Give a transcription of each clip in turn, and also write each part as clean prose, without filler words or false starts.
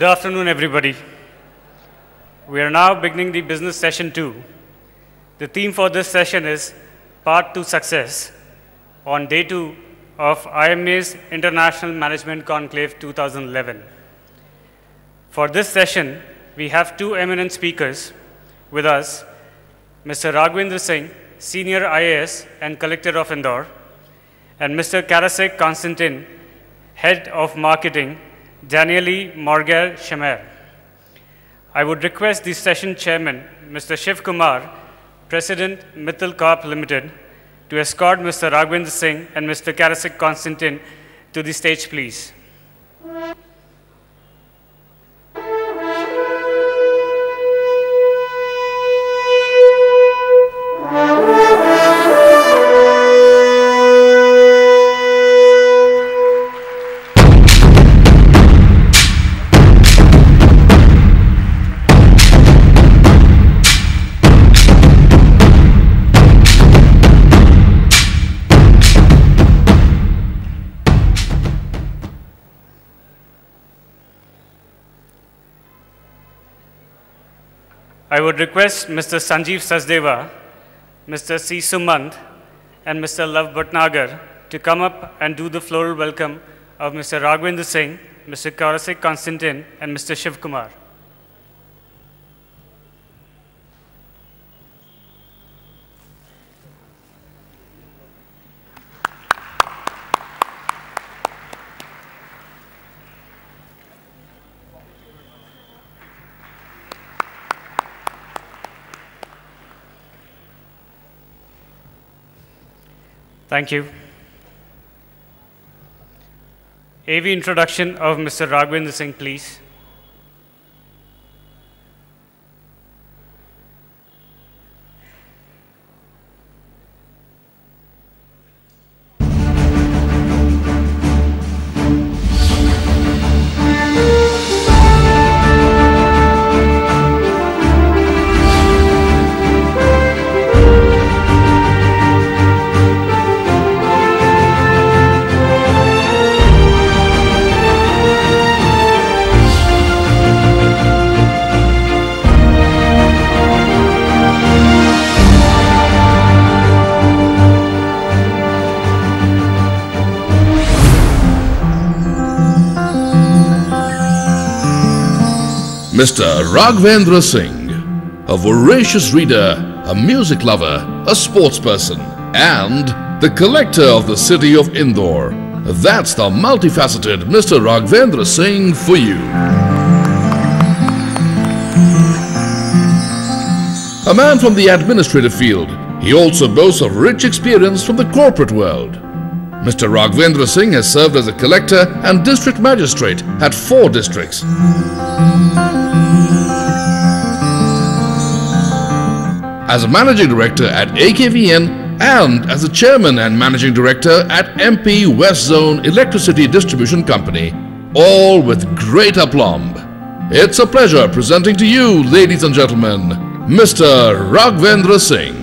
Good afternoon, everybody. We are now beginning the business session 2. The theme for this session is Path to Success on day 2 of IMA's International Management Conclave 2011. For this session, we have two eminent speakers with us, Mr. Raghvendra Singh, Senior IAS and Collector of Indore, and Mr. Karasek Konstantin, Head of Marketing, Danieli Morgar Shemer. I would request the session chairman, Mr. Shiv Kumar, President, Mittal Corp Limited, to escort Mr. Raghvendra Singh and Mr. Karasek Konstantin to the stage, please. I would request Mr. Sanjeev Sachdeva, Mr. C. Sumant, and Mr. Lav Bhatnagar to come up and do the floral welcome of Mr. Raghvendra Singh, Mr. Karasek Konstantin, and Mr. Shiv Kumar. Thank you. AV introduction of Mr. Raghvendra Singh, please. Mr. Raghvendra Singh, a voracious reader, a music lover, a sportsperson, and the collector of the city of Indore. That's the multifaceted Mr. Raghvendra Singh for you. A man from the administrative field, he also boasts of rich experience from the corporate world. Mr. Raghvendra Singh has served as a collector and district magistrate at 4 districts. As a managing director at AKVN and as a chairman and managing director at MP West Zone Electricity Distribution Company, all with great aplomb. It's a pleasure presenting to you, ladies and gentlemen, Mr. Raghvendra Singh.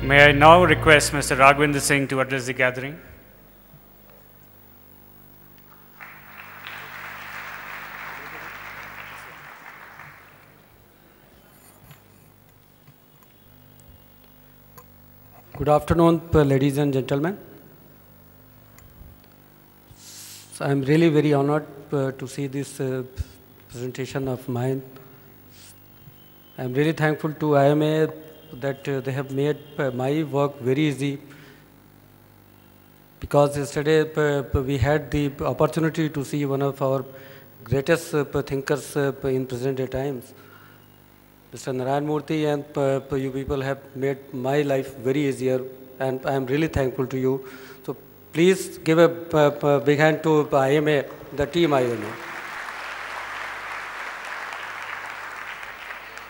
May I now request Mr. Raghvendra Singh to address the gathering. Good afternoon, ladies and gentlemen. I am really very honored to see this presentation of mine. I am really thankful to IMA that they have made my work very easy, because yesterday we had the opportunity to see one of our greatest thinkers in present day times, Mr. Narayan Murthy, and you people have made my life very easier, and I am really thankful to you. So please give a big hand to IMA, the team IMA.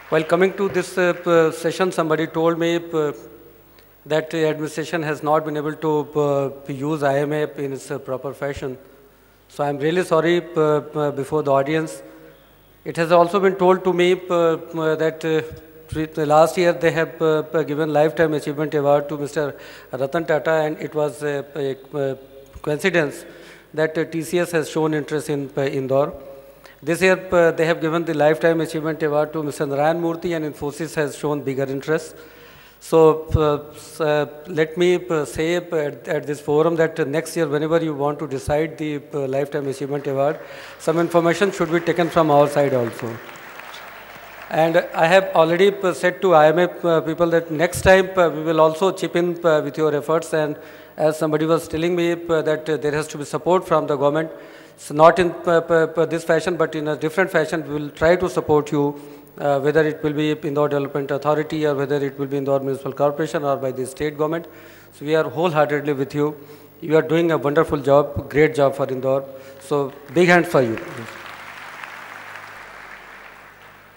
While coming to this session, somebody told me that administration has not been able to use IMA in its proper fashion. So I'm really sorry before the audience. It has also been told to me that last year they have given Lifetime Achievement Award to Mr. Ratan Tata, and it was a coincidence that TCS has shown interest in Indore. This year they have given the Lifetime Achievement Award to Mr. Narayan Murthy, and Infosys has shown bigger interest. So let me say at this forum that next year, whenever you want to decide the Lifetime Achievement Award, some information should be taken from our side also. And I have already said to IMA people that next time we will also chip in with your efforts. And as somebody was telling me that there has to be support from the government, so not in this fashion, but in a different fashion, we will try to support you. Whether it will be Indore Development Authority or whether it will be Indore Municipal Corporation or by the state government. So we are wholeheartedly with you. You are doing a wonderful job, great job for Indore. So big hand for you.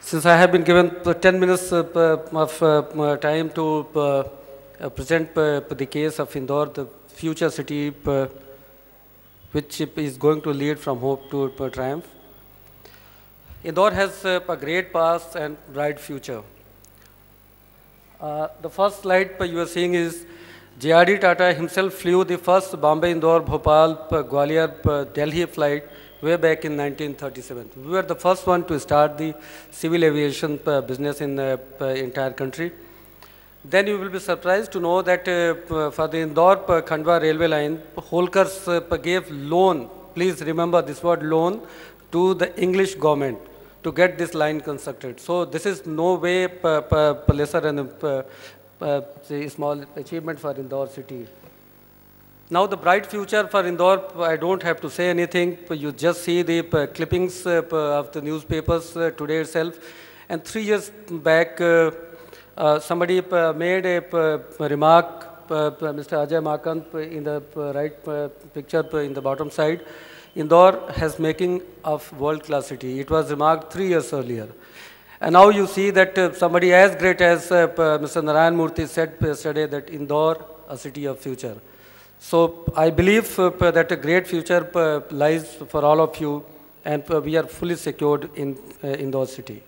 Since I have been given 10 minutes of time to present the case of Indore, the future city which is going to lead from hope to triumph. Indore has a great past and bright future. The first slide you are seeing is J.R.D. Tata himself flew the first Bombay, Indore, Bhopal, Gwalior, Delhi flight way back in 1937. We were the first one to start the civil aviation business in the entire country. Then you will be surprised to know that for the Indore-Khandwa railway line, Holkar gave loan, please remember this word loan, to the English government to get this line constructed. So this is no way lesser and a small achievement for Indore city. Now the bright future for Indore, I don't have to say anything. You just see the clippings of the newspapers today itself. And 3 years back, somebody made a remark, Mr. Ajay Makant, in the right picture in the bottom side. Indore has making of world-class city. It was remarked 3 years earlier. And now you see that somebody as great as Mr. Narayan Murthy said yesterday that Indore, a city of future. So I believe that a great future lies for all of you, and we are fully secured in Indore city.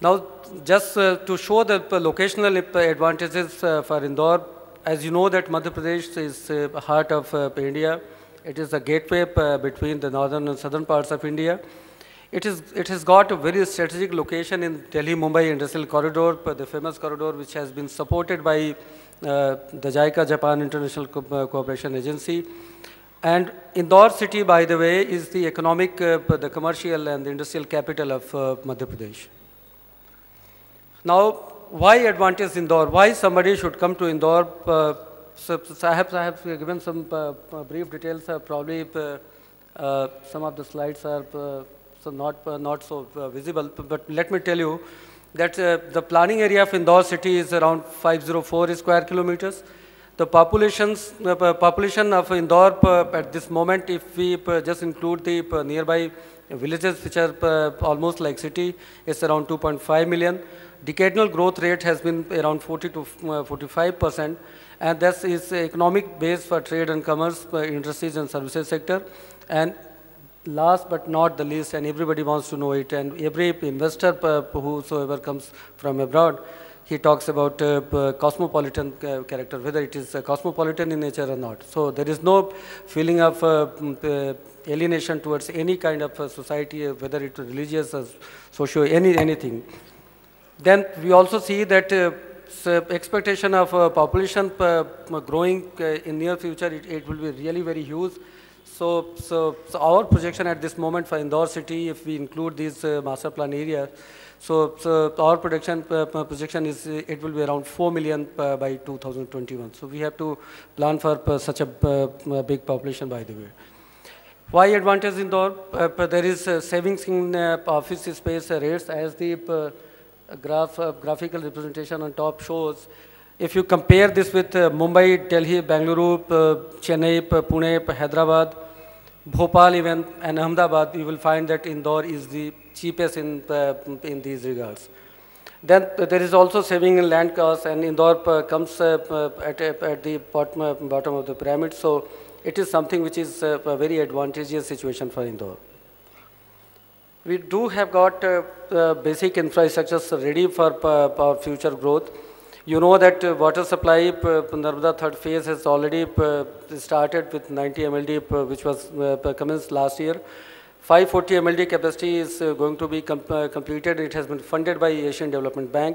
Now, just to show the locational advantages for Indore, as you know that Madhya Pradesh is the heart of India. It is a gateway between the northern and southern parts of India. It has got a very strategic location in Delhi-Mumbai Industrial Corridor, the famous corridor which has been supported by the JICA, Japan International Cooperation Agency. And Indore city, by the way, is the economic, the commercial and the industrial capital of Madhya Pradesh. Now, why advantage Indore? Why somebody should come to Indore? So I have given some brief details. Probably some of the slides are not so visible. But let me tell you that the planning area of Indore city is around 504 square kilometers. The population of Indore at this moment, if we just include the nearby villages which are almost like city, is around 2.5 million. Decadal growth rate has been around 40 to 45%, and that is economic base for trade and commerce, industries and services sector. And last but not the least, and everybody wants to know it, and every investor whosoever comes from abroad, he talks about cosmopolitan character, whether it is cosmopolitan in nature or not. So there is no feeling of alienation towards any kind of society, whether it is religious or socio, anything. Then we also see that expectation of population growing in near future, it will be really very huge. So our projection at this moment for Indore city, if we include these master plan areas, so our projection is it will be around 4 million by 2021. So we have to plan for such a big population, by the way. Why advantage Indore? There is savings in office space rates, as the graphical representation on top shows. If you compare this with Mumbai, Delhi, Bangalore, Chennai, Pune, Hyderabad, Bhopal even, and Ahmedabad, you will find that Indore is the cheapest in these regards. Then there is also saving in land costs, and Indore comes at the bottom of the pyramid. So it is something which is a very advantageous situation for Indore. We do have got basic infrastructures ready for our future growth. You know that water supply, Narmada third phase has already started with 90 MLD, which was commenced last year. 540 MLD capacity is going to be completed. It has been funded by Asian Development Bank.